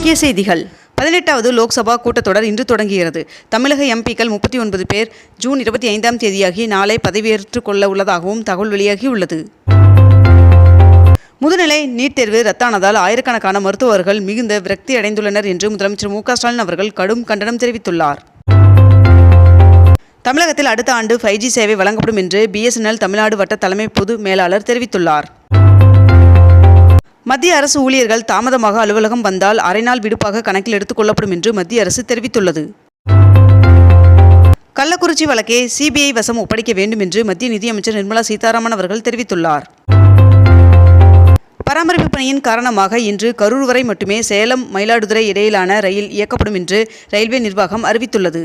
முக்கிய செய்திகள். 18வது லோக்சபா கூட்டத்தொடர் இன்று தொடங்குகிறது. தமிழக எம்பிக்கள் 39 பேர் ஜூன் 25ஆம் தேதியாகி நாளை பதவியேற்றுக் கொள்ள உள்ளதாகவும் தகவல் வெளியாகியுள்ளது. முதுநிலை நீட் தேர்வு ரத்தானதால் ஆயிரக்கணக்கான மருத்துவர்கள் மிகுந்த விரக்தி அடைந்துள்ளனர் என்று முதலமைச்சர் மு.க. ஸ்டாலின் அவர்கள் கடும் கண்டனம் தெரிவித்துள்ளார். தமிழகத்தில் அடுத்த ஆண்டு 5G சேவை வழங்கப்படும் என்று BSNL தமிழ்நாடு வட்ட தலைமை பொது மேலாளர் தெரிவித்துள்ளார். மத்திய அரசு ஊழியர்கள் தாமதமாக அலுவலகம் வந்தால் அரை நாள் விடுப்பாக கணக்கில் எடுத்துக் கொள்ளப்படும் என்று மத்திய அரசு தெரிவித்துள்ளது. கள்ளக்குறிச்சி வழக்கை CBI வசம் ஒப்படைக்க வேண்டும் என்று மத்திய நிதியமைச்சர் நிர்மலா சீதாராமன் அவர்கள் தெரிவித்துள்ளார். பராமரிப்பு பணியின் காரணமாக இன்று கரூர் வரை மட்டுமே சேலம் மயிலாடுதுறை இடையிலான ரயில் இயக்கப்படும் என்று ரயில்வே நிர்வாகம் அறிவித்துள்ளது.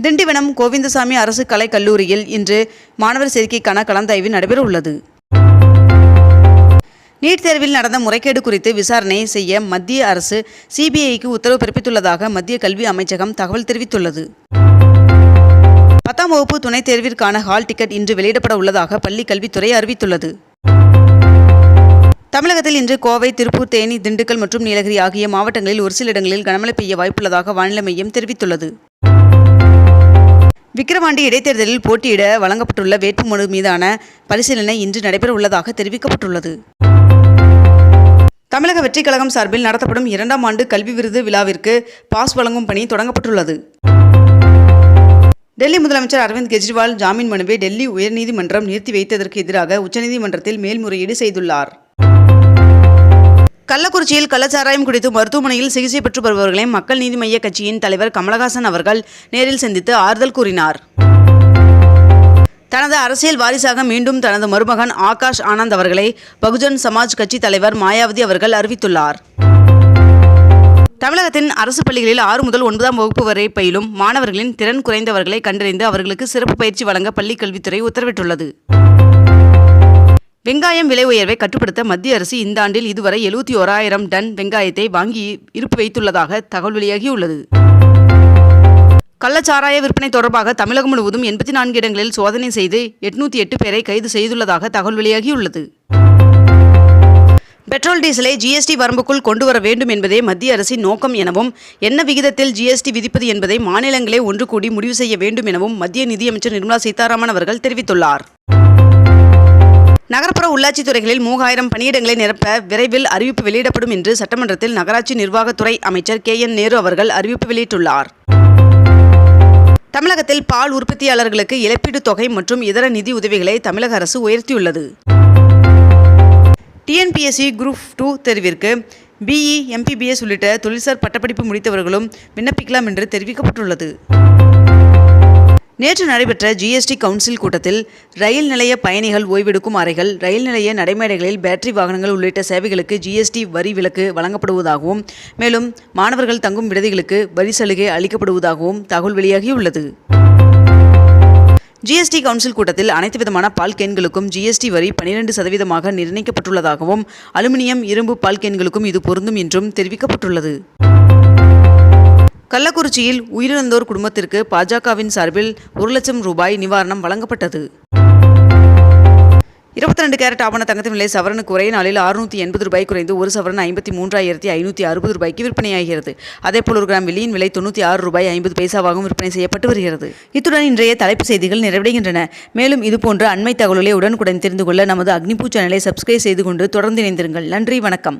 திண்டிவனம் கோவிந்தசாமி அரசு கலைக் கல்லூரியில் இன்று மாணவர் சேர்க்கைக்கான கலந்தாய்வு நடைபெற உள்ளது. நீட் தேர்வில் நடந்த முறைகேடு குறித்து விசாரணை செய்ய மத்திய அரசு CBIக்கு உத்தரவு பிறப்பித்துள்ளதாக மத்திய கல்வி அமைச்சகம் தகவல் தெரிவித்துள்ளது. 10ஆம் வகுப்பு துணைத் தேர்விற்கான ஹால் டிக்கெட் இன்று வெளியிடப்பட உள்ளதாக பள்ளி கல்வித்துறை அறிவித்துள்ளது. தமிழகத்தில் இன்று கோவை, திருப்பூர், தேனி, திண்டுக்கல் மற்றும் நீலகிரி ஆகிய மாவட்டங்களில் ஒரு சில இடங்களில் கனமழை பெய்ய வாய்ப்புள்ளதாக வானிலை மையம் தெரிவித்துள்ளது. விக்கிரவாண்டி இடைத்தேர்தலில் போட்டியிட வழங்கப்பட்டுள்ள வேட்புமனு மீதான பரிசீலனை இன்று நடைபெற உள்ளதாக தெரிவிக்கப்பட்டுள்ளது. தமிழக வெற்றிக் கழகம் சார்பில் நடத்தப்படும் 2ஆம் ஆண்டு கல்வி விருது விழாவிற்கு பாஸ் வழங்கும் பணி தொடங்கப்பட்டுள்ளது. டெல்லி முதலமைச்சர் அரவிந்த் கெஜ்ரிவால் ஜாமீன் மனுவை டெல்லி உயர்நீதிமன்றம் நிறுத்தி வைத்ததற்கு எதிராக உச்சநீதிமன்றத்தில் மேல்முறையீடு செய்துள்ளார். கள்ளக்குறிச்சியில் கள்ளச்சாராயம் குடித்து மருத்துவமனையில் சிகிச்சை பெற்று வருபவர்களை மக்கள் நீதி மய்ய கட்சியின் தலைவர் கமலஹாசன் அவர்கள் நேரில் சந்தித்து ஆறுதல் கூறினார். தனது அரசியல் வாரிசாக மீண்டும் தனது மருமகன் ஆகாஷ் ஆனந்த் அவர்களை பகுஜன் சமாஜ் கட்சி தலைவர் மாயாவதி அவர்கள் அறிவித்துள்ளார். தமிழகத்தின் அரசு பள்ளிகளில் 6 முதல் 9ஆம் வகுப்பு வரை பயிலும் மாணவர்களின் திறன் குறைந்தவர்களை கண்டறிந்து அவர்களுக்கு சிறப்பு பயிற்சி வழங்க பள்ளிக் கல்வித்துறை உத்தரவிட்டுள்ளது. வெங்காயம் விலை உயர்வை கட்டுப்படுத்த மத்திய அரசு இந்த ஆண்டில் இதுவரை 71,000 டன் வெங்காயத்தை வாங்கி இருப்பு வைத்துள்ளதாக தகவல் வெளியாகியுள்ளது. கள்ளச்சாராய விற்பனை தொடர்பாக தமிழகம் முழுவதும் 84 இடங்களில் சோதனை செய்து 808 பேரை கைது செய்துள்ளதாக தகவல் வெளியாகியுள்ளது. பெட்ரோல் டீசலை GST வரம்புக்குள் கொண்டு வர வேண்டும் என்பதே மத்திய அரசின் நோக்கம் எனவும் என்ன விகிதத்தில் GST விதிப்பது என்பதை மாநிலங்களே ஒன்று கூடி முடிவு செய்ய வேண்டும் எனவும் மத்திய நிதியமைச்சர் நிர்மலா சீதாராமன் அவர்கள் தெரிவித்துள்ளார். நகர்ப்புற உள்ளாட்சித் துறைகளில் 3000 பணியிடங்களை நிரப்ப விரைவில் அறிவிப்பு வெளியிடப்படும் என்று சட்டமன்றத்தில் நகராட்சி நிர்வாகத்துறை அமைச்சர் KN நேரு அவர்கள் அறிவிப்பு வெளியிட்டுள்ளார். தமிழகத்தில் பால் உற்பத்தியாளர்களுக்கு இழப்பீட்டுத் தொகை மற்றும் இதர நிதி உதவிகளை தமிழக அரசு உயர்த்தியுள்ளது. TNPSC Group 2 தேர்விற்கு BE, MPBS உள்ளிட்ட தொழில்சார் பட்டப்படிப்பு முடித்தவர்களும் விண்ணப்பிக்கலாம் என்று தெரிவிக்கப்பட்டுள்ளது. நேற்று நடைபெற்ற GST கவுன்சில் கூட்டத்தில் ரயில் நிலைய பயணிகள் ஓய்வெடுக்கும் அறைகள், ரயில் நிலைய நடைமேடைகளில் பேட்டரி வாகனங்கள் உள்ளிட்ட சேவைகளுக்கு GST வரி விலக்கு வழங்கப்படுவதாகவும் மேலும் மாணவர்கள் தங்கும் விடுதிகளுக்கு வரி சலுகை அளிக்கப்படுவதாகவும் தகவல் வெளியாகியுள்ளது. GST கவுன்சில் கூட்டத்தில் அனைத்து விதமான பால் கேன்களுக்கும் GST வரி 12% நிர்ணயிக்கப்பட்டுள்ளதாகவும் அலுமினியம், இரும்பு பால் கேன்களுக்கும் இது பொருந்தும் என்றும் தெரிவிக்கப்பட்டுள்ளது. கள்ளக்குறிச்சியில் உயிரிழந்தோர் குடும்பத்திற்கு பாஜகவின் சார்பில் 1 லட்சம் ரூபாய் நிவாரணம் வழங்கப்பட்டது. 22 கேரட் ஆபண தங்கத்தின் விலை சவரனுக்கு ஒரே நாளில் 680 ரூபாய் குறைந்து 1 சவரன் 53,560 ரூபாய்க்கு விற்பனையாகிறது. அதேபோல் 1 கிராம் வெள்ளியின் விலை 96 ரூபாய் 50 பைசாவாகவும் விற்பனை செய்யப்பட்டு வருகிறது. இத்துடன் இன்றைய தலைப்பு செய்திகள் நிறைவடைகின்றன. மேலும் இதுபோன்ற அண்மை தகவல்களை உடனுக்குடன் தெரிந்து கொள்ள நமது அக்னிபூ சேனலை சப்ஸ்கிரைப் செய்து கொண்டு தொடர்ந்து இணைந்திருங்கள். நன்றி, வணக்கம்.